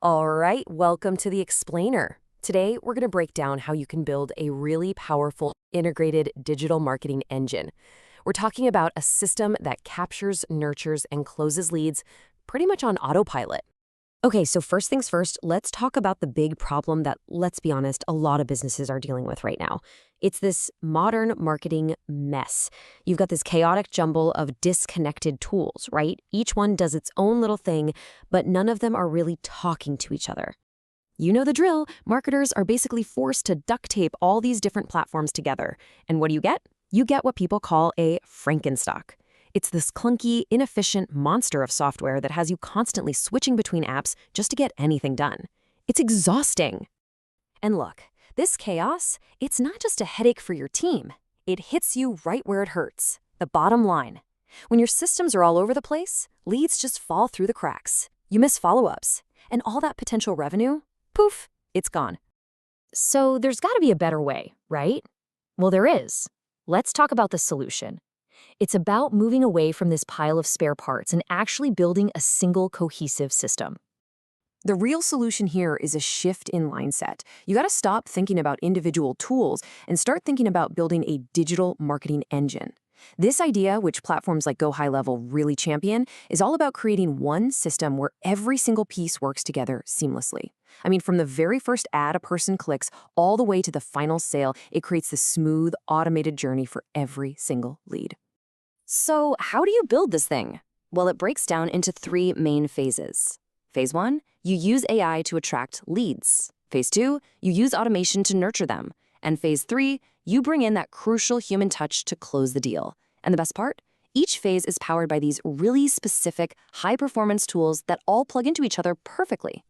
All right, welcome to the Explainer. Today, we're going to break down how you can build a really powerful integrated digital marketing engine. We're talking about a system that captures, nurtures, and closes leads pretty much on autopilot. Okay, so first things first, let's talk about the big problem that, let's be honest, a lot of businesses are dealing with right now. It's this modern marketing mess. You've got this chaotic jumble of disconnected tools, right? Each one does its own little thing, but none of them are really talking to each other. You know the drill. Marketers are basically forced to duct tape all these different platforms together. And what do you get? You get what people call a Frankenstock. It's this clunky, inefficient monster of software that has you constantly switching between apps just to get anything done. It's exhausting. And look, this chaos, it's not just a headache for your team. It hits you right where it hurts, the bottom line. When your systems are all over the place, leads just fall through the cracks. You miss follow-ups, and all that potential revenue, poof, it's gone. So there's got to be a better way, right? Well, there is. Let's talk about the solution. It's about moving away from this pile of spare parts and actually building a single cohesive system. The real solution here is a shift in mindset. You got to stop thinking about individual tools and start thinking about building a digital marketing engine. This idea, which platforms like GoHighLevel really champion, is all about creating one system where every single piece works together seamlessly. I mean, from the very first ad a person clicks all the way to the final sale, it creates this smooth, automated journey for every single lead. So how do you build this thing? Well, it breaks down into three main phases. Phase 1, you use AI to attract leads. Phase 2, you use automation to nurture them. And Phase 3, you bring in that crucial human touch to close the deal. And the best part? Each phase is powered by these really specific, high-performance tools that all plug into each other perfectly.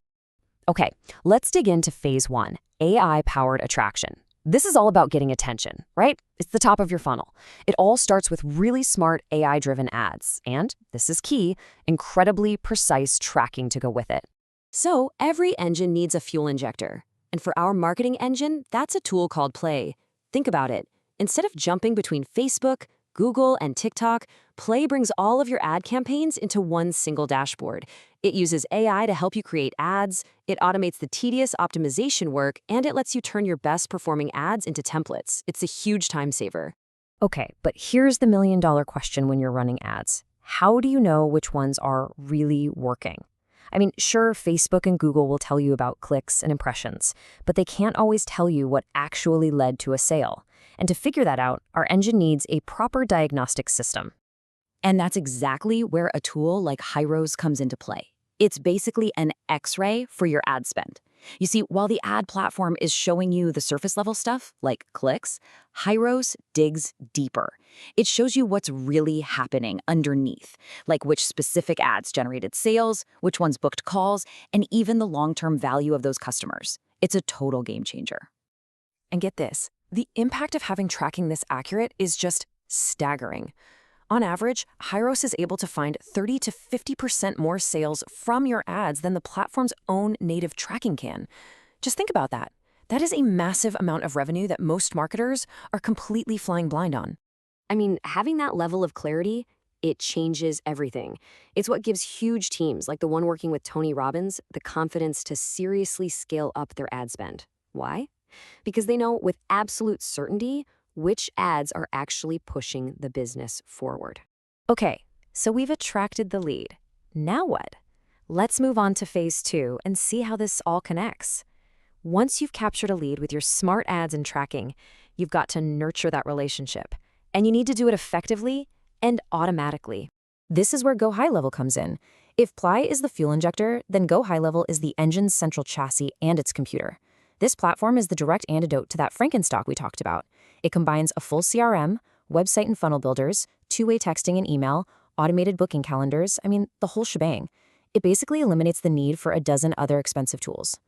Okay, let's dig into Phase 1, AI-powered attraction. This is all about getting attention, right? It's the top of your funnel. It all starts with really smart AI-driven ads, and, this is key, incredibly precise tracking to go with it. So every engine needs a fuel injector. And for our marketing engine, that's a tool called Plai. Think about it. Instead of jumping between Facebook, Google, and TikTok, Plai brings all of your ad campaigns into one single dashboard. It uses AI to help you create ads, it automates the tedious optimization work, and it lets you turn your best performing ads into templates. It's a huge time saver. Okay, but here's the million-dollar question when you're running ads. How do you know which ones are really working? I mean, sure, Facebook and Google will tell you about clicks and impressions, but they can't always tell you what actually led to a sale. And to figure that out, our engine needs a proper diagnostic system. And that's exactly where a tool like Hyros comes into play. It's basically an X-ray for your ad spend. You see, while the ad platform is showing you the surface-level stuff, like clicks, Hyros digs deeper. It shows you what's really happening underneath, like which specific ads generated sales, which ones booked calls, and even the long-term value of those customers. It's a total game changer. And get this, the impact of having tracking this accurate is just staggering. On average, Hyros is able to find 30 to 50% more sales from your ads than the platform's own native tracking can. Just think about that. That is a massive amount of revenue that most marketers are completely flying blind on. I mean, having that level of clarity, it changes everything. It's what gives huge teams, like the one working with Tony Robbins, the confidence to seriously scale up their ad spend. Why? Because they know with absolute certainty which ads are actually pushing the business forward. Okay, so we've attracted the lead. Now what? Let's move on to Phase 2 and see how this all connects. Once you've captured a lead with your smart ads and tracking, you've got to nurture that relationship. And you need to do it effectively and automatically. This is where GoHighLevel comes in. If Plai is the fuel injector, then GoHighLevel is the engine's central chassis and its computer. This platform is the direct antidote to that Frankenstock we talked about. It combines a full CRM, website and funnel builders, two-way texting and email, automated booking calendars, the whole shebang. It basically eliminates the need for a dozen other expensive tools.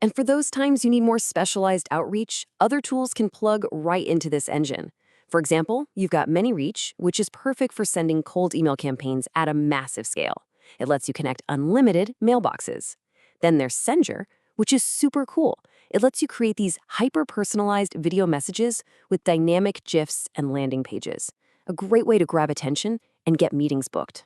And for those times you need more specialized outreach, other tools can plug right into this engine. For example, you've got ManyReach, which is perfect for sending cold email campaigns at a massive scale. It lets you connect unlimited mailboxes. Then there's Sendr, which is super cool. It lets you create these hyper-personalized video messages with dynamic GIFs and landing pages. A great way to grab attention and get meetings booked.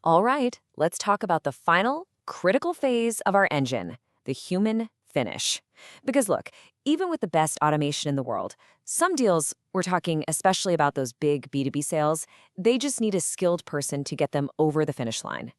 All right, let's talk about the final critical phase of our engine, the human finish. Because look, even with the best automation in the world, some deals, we're talking especially about those big B2B sales, they just need a skilled person to get them over the finish line.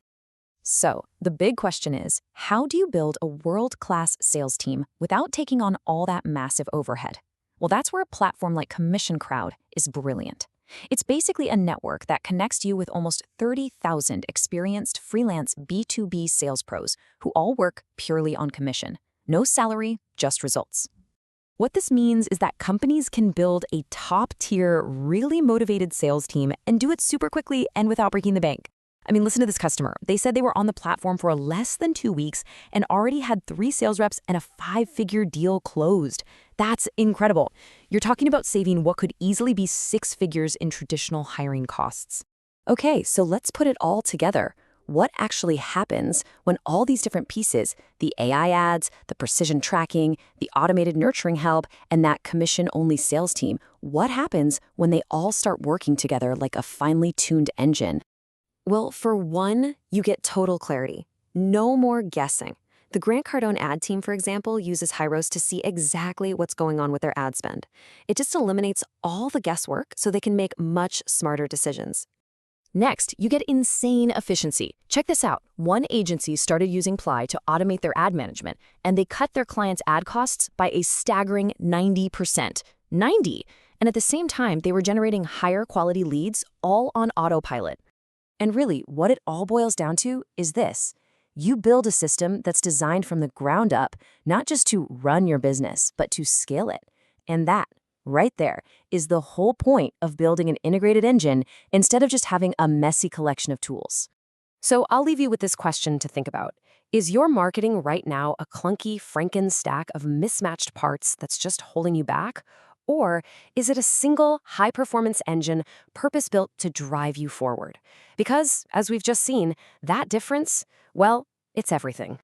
So, the big question is, how do you build a world-class sales team without taking on all that massive overhead? Well, that's where a platform like CommissionCrowd is brilliant. It's basically a network that connects you with almost 30,000 experienced freelance B2B sales pros who all work purely on commission. No salary, just results. What this means is that companies can build a top-tier, really motivated sales team and do it super quickly and without breaking the bank. I mean, listen to this customer. They said they were on the platform for less than 2 weeks and already had 3 sales reps and a 5-figure deal closed. That's incredible. You're talking about saving what could easily be 6 figures in traditional hiring costs. Okay, so let's put it all together. What actually happens when all these different pieces, the AI ads, the precision tracking, the automated nurturing help, and that commission-only sales team, what happens when they all start working together like a finely tuned engine? Well, for one, you get total clarity. No more guessing. The Grant Cardone ad team, for example, uses Hyros to see exactly what's going on with their ad spend. It just eliminates all the guesswork so they can make much smarter decisions. Next, you get insane efficiency. Check this out. One agency started using Plai to automate their ad management, and they cut their clients' ad costs by a staggering 90%. 90! And at the same time, they were generating higher quality leads, all on autopilot. And really, what it all boils down to is this. You build a system that's designed from the ground up, not just to run your business, but to scale it. And that, right there, is the whole point of building an integrated engine instead of just having a messy collection of tools. So I'll leave you with this question to think about. Is your marketing right now a clunky Franken-stack of mismatched parts that's just holding you back? Or is it a single high-performance engine purpose-built to drive you forward? Because, as we've just seen, that difference, well, it's everything.